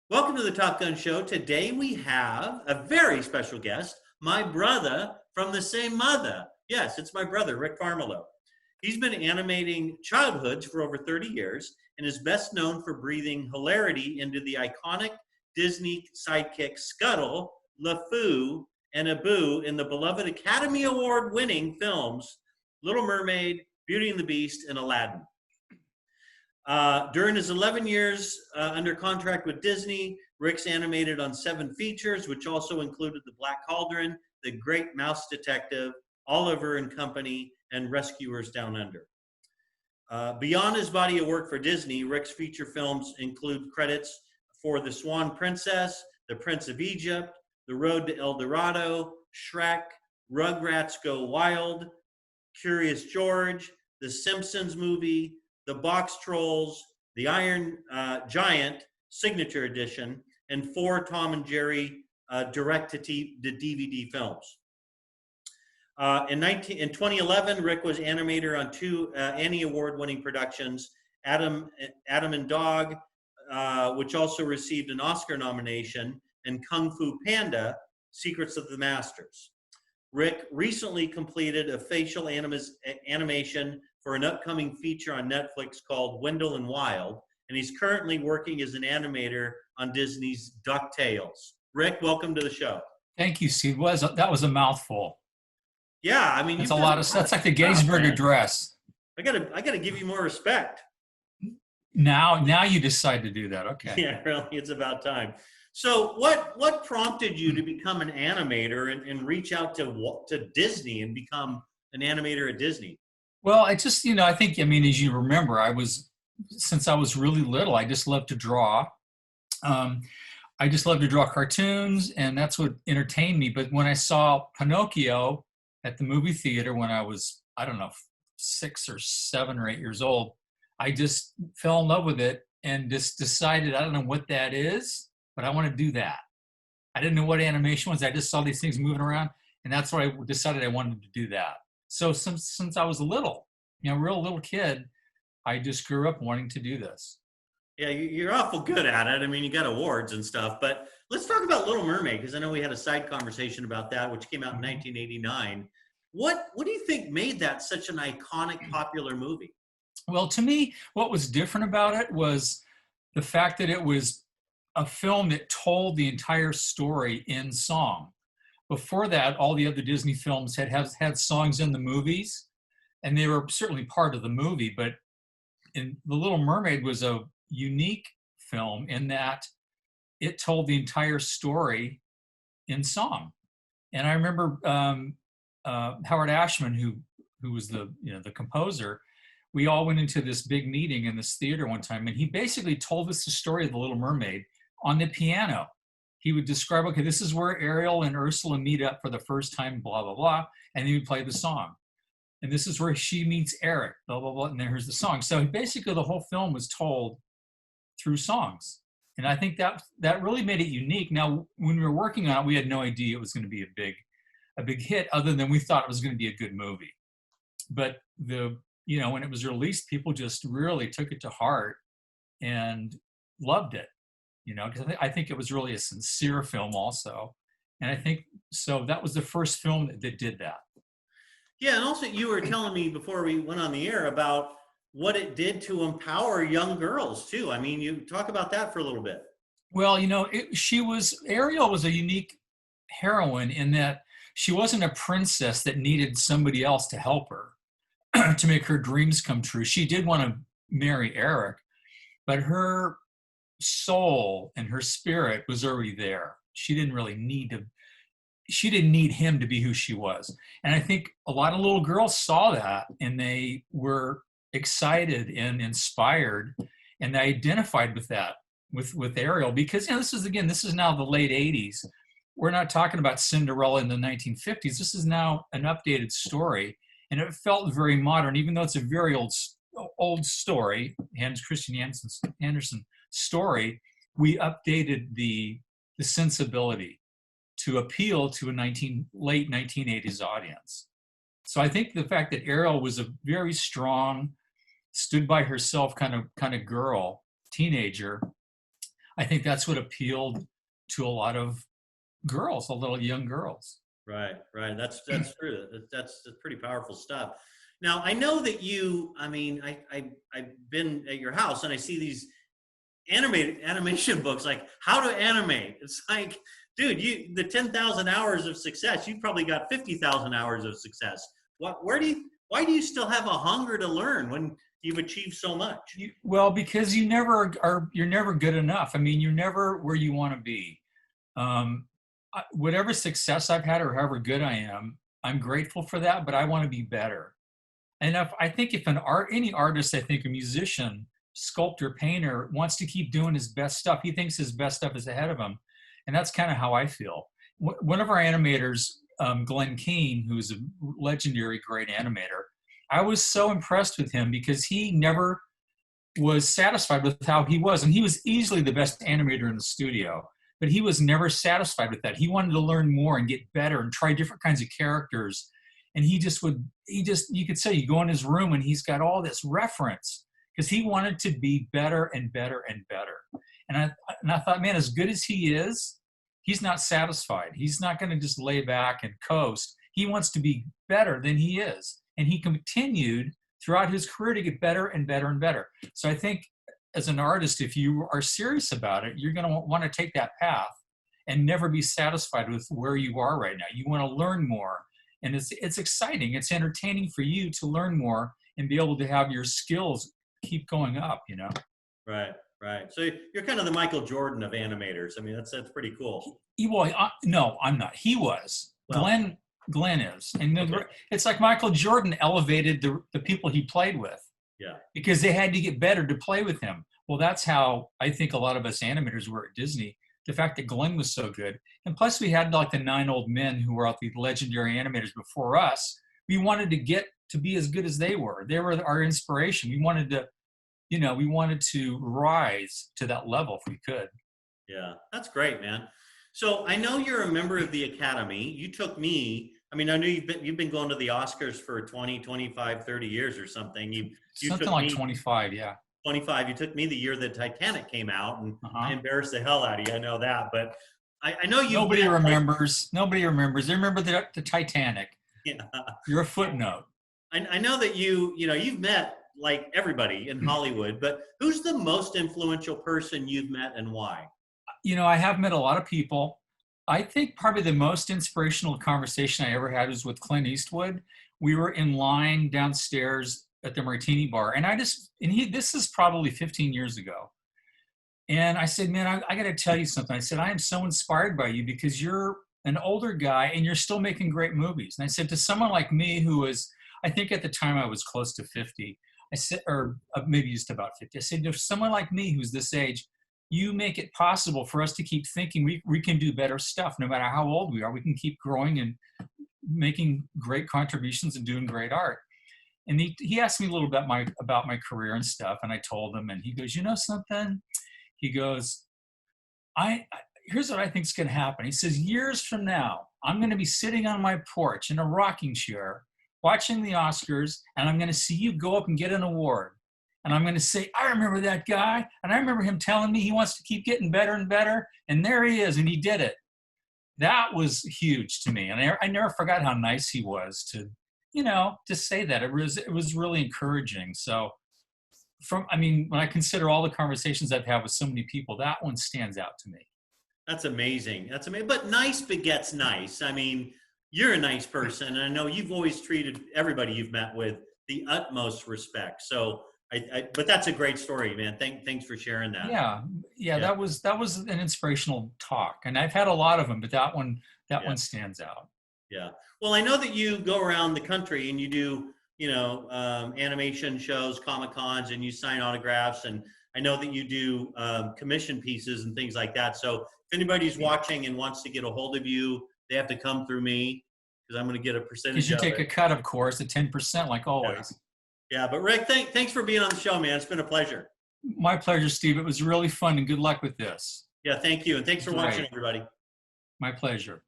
Welcome to the Top Gun Show. Today we have a very special guest, my brother from the same mother. Yes, it's my brother, Rick Farmiloe. He's been animating childhoods for over 30 years and is best known for breathing hilarity into the iconic Disney sidekick Scuttle, LeFou, and Abu in the beloved Academy Award winning films Little Mermaid, Beauty and the Beast, and Aladdin. During his 11 years under contract with Disney, Rick's animated on 7 features, which also included The Black Cauldron, The Great Mouse Detective, Oliver and Company, and Rescuers Down Under. Beyond his body of work for Disney, Rick's feature films include credits for The Swan Princess, The Prince of Egypt, The Road to El Dorado, Shrek, Rugrats Go Wild, Curious George, The Simpsons movie, The Box Trolls, The Iron Giant Signature Edition, and 4 Tom and Jerry direct-to-DVD films. In 2011, Rick was animator on 2 Annie Award-winning productions, Adam and Dog, which also received an Oscar nomination, and Kung Fu Panda, Secrets of the Masters. Rick recently completed a facial animation for an upcoming feature on Netflix called Wendell and Wild, and he's currently working as an animator on Disney's DuckTales. Rick, welcome to the show. Thank you, Steve. That was a mouthful. Yeah, I mean, it's a lot of. That's like the Gettysburg Address. I gotta give you more respect. Now you decide to do that. Okay. Yeah, really, it's about time. So, what prompted you to become an animator and reach out to Disney and become an animator at Disney? Well, I just, I think, as you remember, since I was really little, I just loved to draw. I just loved to draw cartoons, and that's what entertained me. But when I saw Pinocchio at the movie theater when I was, 6 or 7 or 8 years old, I just fell in love with it and just decided, I don't know what that is, but I want to do that. I didn't know what animation was. I just saw these things moving around, and that's why I decided I wanted to do that. So since I was little, real little kid, I just grew up wanting to do this. Yeah, you're awful good at it. I mean, you got awards and stuff, but let's talk about Little Mermaid, because I know we had a side conversation about that, which came out in 1989. What do you think made that such an iconic, popular movie? Well, to me, what was different about it was the fact that it was a film that told the entire story in song. Before that, all the other Disney films had songs in the movies, and they were certainly part of the movie, but The Little Mermaid was a unique film in that it told the entire story in song. And I remember Howard Ashman, who was the composer, we all went into this big meeting in this theater one time, and he basically told us the story of The Little Mermaid on the piano. He would describe, okay, this is where Ariel and Ursula meet up for the first time, blah, blah, blah, and he would play the song. And this is where she meets Eric, blah, blah, blah, and then here's the song. So basically the whole film was told through songs. And I think that really made it unique. Now, when we were working on it, we had no idea it was going to be a big hit, other than we thought it was going to be a good movie. But when it was released, people just really took it to heart and loved it. Because I think it was really a sincere film also. And I think, so that was the first film that did that. Yeah, and also you were telling me before we went on the air about what it did to empower young girls too. I mean, you talk about that for a little bit. Well, Ariel was a unique heroine in that she wasn't a princess that needed somebody else to help her to make her dreams come true. She did want to marry Eric, but her soul and her spirit was already there. She didn't need him to be who she was. And I think a lot of little girls saw that, and they were excited and inspired, and they identified with that, with Ariel, because this is now the late 80s. We're not talking about Cinderella in the 1950s. This is now an updated story, and it felt very modern, even though it's a very old story, Hans Christian Andersen story. We updated the sensibility to appeal to a late 1980s audience. So I think the fact that Ariel was a very strong, stood by herself kind of girl, teenager, I think that's what appealed to a lot of girls, a little young girls. Right, right. That's true. That's pretty powerful stuff. Now I know that you. I mean, I've been at your house and I see these animated animation books like how to animate. It's like, dude, you the 10,000 hours of success. You've probably got 50,000 hours of success. Why do you still have a hunger to learn when you've achieved so much? Well, because you're never good enough. I mean, you're never where you want to be. Whatever success I've had or however good I am, I'm grateful for that, but I want to be better. And I think if any artist, I think a musician, sculptor, painter wants to keep doing his best stuff, he thinks his best stuff is ahead of him. And that's kind of how I feel. One of our animators, Glenn Keane, who's a legendary great animator, I was so impressed with him because he never was satisfied with how he was. And he was easily the best animator in the studio, but he was never satisfied with that. He wanted to learn more and get better and try different kinds of characters. And you could say you go in his room and he's got all this reference because he wanted to be better and better and better. And I thought, man, as good as he is, he's not satisfied. He's not going to just lay back and coast. He wants to be better than he is. And he continued throughout his career to get better and better and better. So I think as an artist, if you are serious about it, you're going to want to take that path and never be satisfied with where you are right now. You want to learn more. And it's exciting. It's entertaining for you to learn more and be able to have your skills keep going up, you know? Right, right. So you're kind of the Michael Jordan of animators. I mean, that's pretty cool. No, I'm not. He was. Well, Glenn is. And okay. It's like Michael Jordan elevated the people he played with. Yeah. Because they had to get better to play with him. Well, that's how I think a lot of us animators were at Disney. The fact that Glenn was so good. And plus we had like the 9 old men who were the legendary animators before us. We wanted to get to be as good as they were. They were our inspiration. We wanted to rise to that level if we could. Yeah, that's great, man. So I know you're a member of the Academy. You took me, I mean, I know you've been going to the Oscars for 20, 25, 30 years or something. You something like 25, yeah. 25. You took me the year that Titanic came out, and I embarrassed the hell out of you. I know that, but I know you. Nobody remembers. Nobody remembers. They remember the Titanic. Yeah. You're a footnote. I know that you've met like everybody in Hollywood, but who's the most influential person you've met and why? I have met a lot of people. I think probably the most inspirational conversation I ever had was with Clint Eastwood. We were in line downstairs at the Martini Bar, and this is probably 15 years ago. And I said, man, I got to tell you something. I said, I am so inspired by you because you're an older guy and you're still making great movies. And I said, to someone like me who was, I think at the time I was close to 50, I said, or maybe just about 50. I said, to someone like me who's this age, you make it possible for us to keep thinking we can do better stuff no matter how old we are. We can keep growing and making great contributions and doing great art. And he asked me a little bit about my career and stuff, and I told him, and he goes, you know something? He goes, here's what I think is going to happen. He says, years from now, I'm going to be sitting on my porch in a rocking chair watching the Oscars, and I'm going to see you go up and get an award. And I'm going to say, I remember that guy, and I remember him telling me he wants to keep getting better and better, and there he is, and he did it. That was huge to me, and I never forgot how nice he was to say that. It was really encouraging. So when I consider all the conversations I've had with so many people, that one stands out to me. That's amazing. That's amazing. But nice begets nice. I mean, you're a nice person, and I know you've always treated everybody you've met with the utmost respect. So, but that's a great story, man. Thanks for sharing that. Yeah. That was an inspirational talk, and I've had a lot of them, but that one stands out. Yeah. Well, I know that you go around the country and you do, animation shows, Comic-Cons, and you sign autographs. And I know that you do commission pieces and things like that. So if anybody's watching and wants to get a hold of you, they have to come through me because I'm going to get a percentage. You should take a cut, of course, at 10%, like always. Yeah. But Rick, thanks for being on the show, man. It's been a pleasure. My pleasure, Steve. It was really fun, and good luck with this. Yeah, thank you. And thanks for watching, everybody. My pleasure.